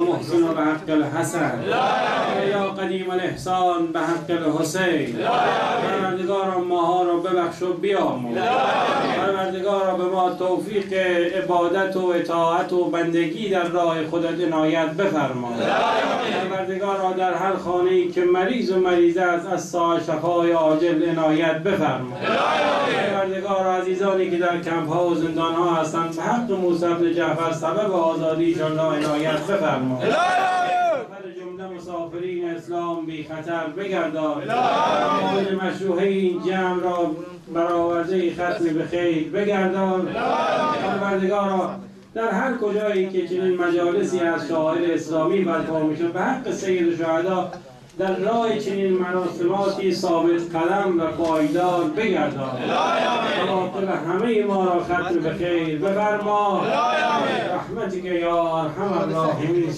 محسن به حق الحسن یا قدیم الاحسان به حق الحسین. پروردگارا ماها را ببخش و بیامرز. پروردگارا به ما توفیق عبادت و اطاعت و بندگی در راه خودت عنایت بفرما. پروردگارا در هر خانه‌ای که مریض و مریضه است از ساعه شفای عاجل عنایت بفرما. پروردگارا عزیزانی که در کمپ‌ها و زندان‌ها هستند به حق موسی بن جعفر سبب آزادیشان را عنایت بفرما. جمله مسافرین اسلام بی خطر بگردان. موعد مشروعه این جمع را برآورده ختم به خیر بگردان. پروردگارا در هر کجایی که چنین مجالسی از شاعر اسلامی برپا میشد به حق سید شهدا در راه چنین مراسماتی ثابت قدم و پایدار بگردان. عاقب همه ما را ختم به خیر بفرما. رحمتک یا ارحم الراحمین.